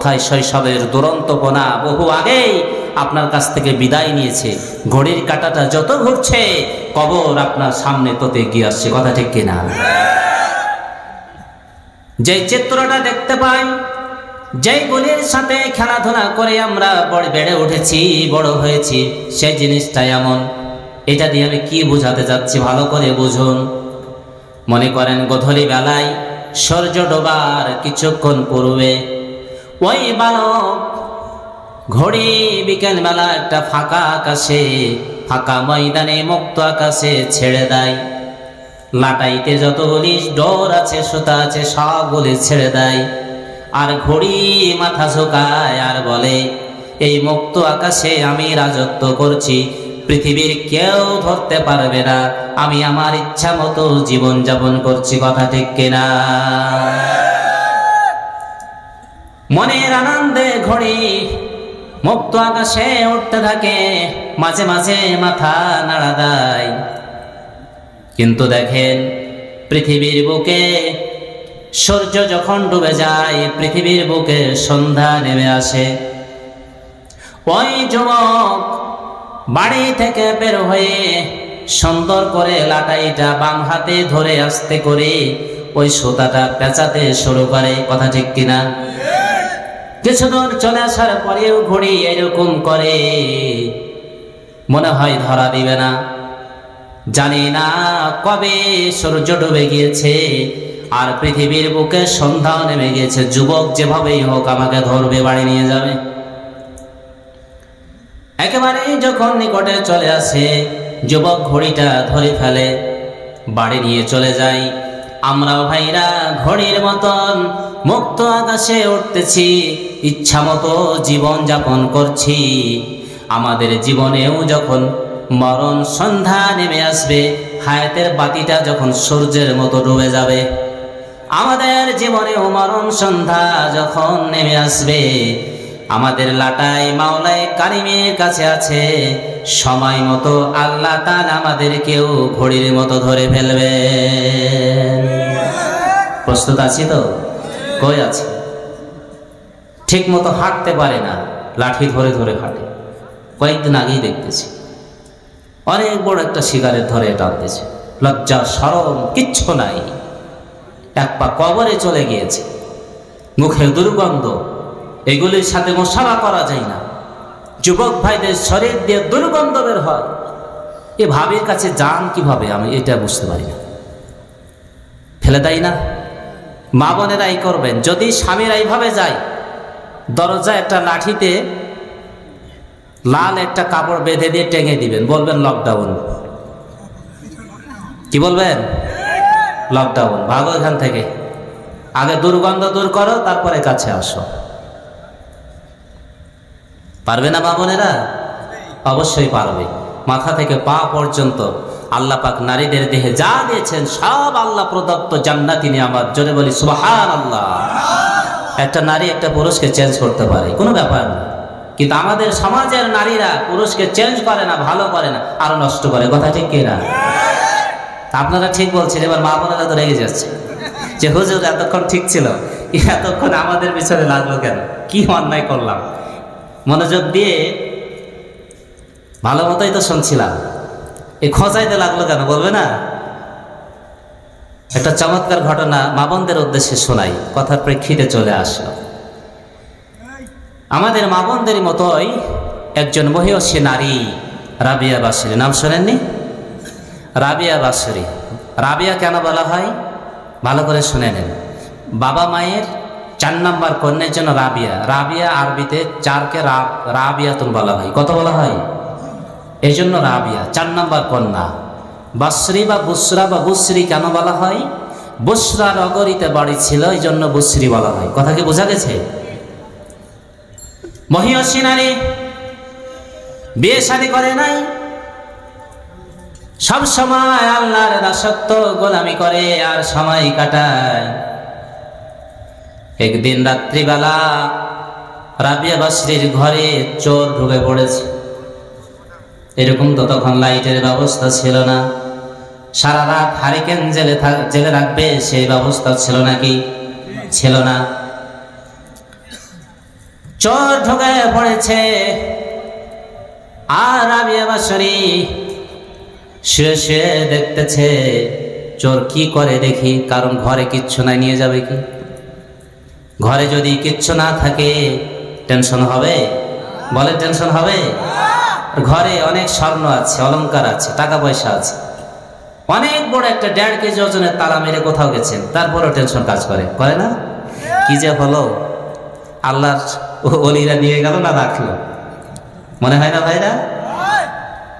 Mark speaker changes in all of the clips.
Speaker 1: অবস্থায় শৈশবের দুরন্তপনা বহু আগেই আপনার কাছ থেকে বিদায় নিয়েছে। ঘড়ির কাঁটাটা যত ঘুরছে কবর আপনার সামনে তত এগিয়ে আসছে। কথা ঠিক কিনা? যে চিত্রটা দেখতে পাই, যেইগুলির সাথে খেলাধুলা করে আমরা বেড়ে উঠেছি, বড় হয়েছি, সেই জিনিসটাই এমন। এটা দিয়ে আমি কি বোঝাতে যাচ্ছি ভালো করে বুঝুন। মনে করেন গধূলি বেলায় সূর্য ডোবার কিছুক্ষণ পূর্বে ওই বালক ঘড়ি বিকেল বেলা একটা ফাঁকা আকাশে, ফাঁকা ময়দানে, মুক্ত আকাশে ছেড়ে দেয়। লাটাইতে যতগুলি ডোর আছে, সুতা আছে, সবগুলি ছেড়ে দেয়। আর ঘড়ি মাথা ঝোঁকায় আর বলে, এই মুক্ত আকাশে আমি রাজত্ব করছি, পৃথিবীর কেউ ধরতে পারবে না, আমি আমার ইচ্ছা মতো জীবন যাপন করছি। কথা ঠিক কিনা? মনের আনন্দে ঘড়ি মুক্ত আকাশে উঠতে থাকে, মাঝে মাঝে মাথা নাড়া দেয়। কিন্তু দেখেন পৃথিবীর বুকে সূর্য যখন ডুবে যায়, পৃথিবীর বুকে সন্ধ্যা নেমে আসে। ওই যুবক বাড়ি থেকে বের হয়ে সুন্দর করে লাটাইটা বাম হাতে ধরে আস্তে করে ওই সুতাটা পেঁচাতে শুরু করে। কথা ঠিক কিনা? কিছু দূর চলে আসার পরেও ঘড়ি এরকম করে, মনে হয় ধরা দিবে না। জানি না কবে সূর্য ডুবে গিয়েছে আর পৃথিবীর বুকে সন্ধ্যাও নেমে গিয়েছে। যুবক যেভাবেই হোক আমাকে ধরবে, বাড়ি নিয়ে যাবে। একেবারে যখন নিকটে চলে আসে, যুবক ঘড়িটা ধরে ফেলে, বাড়ি নিয়ে চলে যায়। আমরাও ভাইরা ঘড়ির মতন মুক্ত আকাশে উঠতেছি, ইচ্ছা মতো জীবন যাপন করছি। আমাদের জীবনেও যখন মরণ সন্ধ্যা নেমে আসবে, হায়াতের বাতিটা যখন সূর্যের মতো ডুবে যাবে, আমাদের জীবনেও মরণ সন্ধ্যা যখন নেমে আসবে, আমাদের লাটাই মাওলায়ে কারিমের কাছে আছে, সময় মতো আল্লাহ তাআলা আমাদেরকেও ঘড়ির মতো ধরে ফেলবে। প্রস্তুত আছি তো? কই আছে? ঠিক মতো হাঁটতে পারে না, লাঠি ধরে ধরে হাঁটে। কয়েকদিন আগেই দেখতেছি অনেক বড় একটা সিগারেট ধরে টানতেছে, লজ্জা শরম কিচ্ছু নাই, এক পা কবরে চলে গিয়েছে, মুখে দুর্গন্ধ, এগুলির সাথে মোশাবা করা যায় না। যুবক ভাইদের শরীর দিয়ে দুর্গন্ধ বের হয়। এ ভাবির কাছে যান কিভাবে, আমি এটা বুঝতে পারি না। ফেলে দেয় না? মা বোনেরাই করবেন, যদি স্বামীরা এইভাবে যায়, দরজায় একটা লাঠিতে লাল একটা কাপড় বেঁধে দিয়ে টেঙে দিবেন, বলবেন লকডাউন। কি বলবেন? লকডাউন, ভাগো এখান থেকে, আগে দুর্গন্ধ দূর করো, তারপরে কাছে আসো। পারবে না মা বোনেরা? অবশ্যই পারবে। মাথা থেকে পা পর্যন্ত আল্লাহ পাক নারীদের দেহে যা দিয়েছেন সব আল্লাহ প্রদত্ত জান্নাতি নিয়ামত। জোরে বলি সুবহানাল্লাহ। একটা নারী একটা পুরুষকে চেঞ্জ করতে পারে, কোনো ব্যাপার না। কিন্তু আমাদের সমাজের নারীরা পুরুষকে চেঞ্জ করে না, ভালো করে না, আরো নষ্ট করে। কথা ঠিক কিনা? আপনারা ঠিক বলছেন। এবার মা বোনেরা তো রেগে যাচ্ছে যে হুজুর এতক্ষণ ঠিক ছিল, এতক্ষণ আমাদের পিছনে লাগলো কেন? কি অন্যায় করলাম? মনোযোগ দিয়ে ভালো মতোই তো শুনছিলাম, এই খোঁজাইতে লাগলো কেন বলবে না? একটা চমৎকার ঘটনা মা বোনদের উদ্দেশ্যে শোনাই, কথার প্রেক্ষিতে চলে আসলো। আমাদের মা বোনদের মতোই একজন মহিয়সী নারী, রাবিয়া বাসরি। নাম শোনেননি? রাবিয়া বাসরি। রাবিয়া কেন বলা হয় ভালো করে শুনে নেন। বাবা মায়ের 4 নম্বর কন্যার জন্য রাবিয়া। রাবিয়া আরবিতে 4কে রাবিয়াতুন বলা হয়। কত বলা হয়? এই জন্য রাবিয়া 4 নম্বর কন্যা। বাসরি বা বুসরা বা বুসরি কেন বলা হয়? বুসরা নগরীতে বাড়ি ছিল, এই জন্য বুসরি বলা হয়। কথা কি বোঝা গেছে? মহিয়সী নারী, বিয়ে শাদী করে নাই, সব সময় আল্লাহর দাসত্ব গোলামি করে আর সময় কাটায়। একদিন রাত্রিবেলা রাবিয়া বাসরির ঘরে চোর ঢুকে পড়েছে। এরকম তো তখন লাইটের ব্যবস্থা ছিল না, সারা রাত হারিকেন জেলে রাখবে সেই ব্যবস্থা ছিল নাকি? ছিল না। চোর ঢুকে পড়েছে, আর রাবিয়া বাঁশরী শুয়ে শুয়ে দেখতেছে চোর কি করে দেখি, কারণ ঘরে কিচ্ছু নাই, নিয়ে যাবে কি? ঘরে যদি কিচ্ছু না থাকে টেনশন হবে? বলে টেনশন হবে? ঘরে অনেক স্বর্ণ আছে, অলংকার আছে, টাকা পয়সা আছে, অনেক বড় একটা 1.5 কেজি ওজনের তালা মেরে কোথাও গেছেন, তারপরও টেনশন কাজ করে, করে না? কি যে হলো, আল্লাহর ওলিরা নিয়ে গেল না রাখলো, মনে হয় না ভাইরা?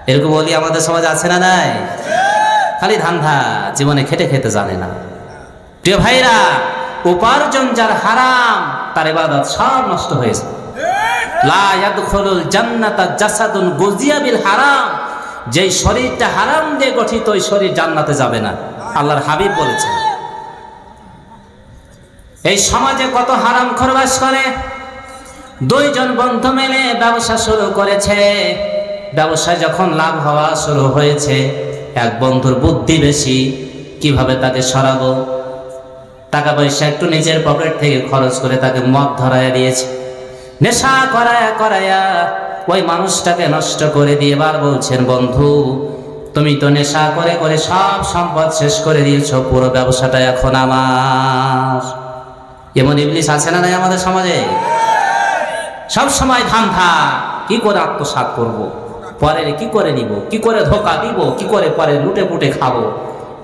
Speaker 1: এরকম ওলি আমাদের সমাজে আছে না নাই? খালি ধান্দা, জীবনে খেটে খেতে জানে না। প্রিয় ভাইরা, উপার্জন যার হারাম তার ইবাদত সব নষ্ট হয়েছে। লা ইয়াদখুলুল জান্নাতা জাসাদুন গুজিয়া বিল হারাম, যেই শরীরটা হারাম দিয়ে গঠিত ওই শরীর জান্নাতে যাবে না, আল্লাহর হাবিব বলেছেন। এই সমাজে কত হারামখোর বাস করে। 2 জন বন্ধু মিলে ব্যবসা শুরু করেছে, ব্যবসায় যখন লাভ হওয়া শুরু হয়েছে, এক বন্ধুর বুদ্ধি বেশি, কিভাবে তাকে সরাবো, টাকা পয়সা একটু নিজের পকেট থেকে খরচ করে তাকে মদ ধরাইয়া দিয়েছে, নেশা করায়া করায়া ওই মানুষটাকে নষ্ট করে দিয়ে এবার বলছেন, বন্ধু তুমি তো নেশা করে করে সব সম্পদ শেষ করে দিয়েছো, পুরো ব্যবসাটা এখন আমার। এমন ইবলিস আছে না নাই আমাদের সমাজে? সব সময় ধান্দা, কি করে আত্মসাৎ করব, পরে কি করে নিব, কি করে ধোকা দিব, কি করে পরে লুটে পুটে খাবো,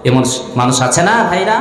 Speaker 1: এমন মানুষ আছে না ভাইরা?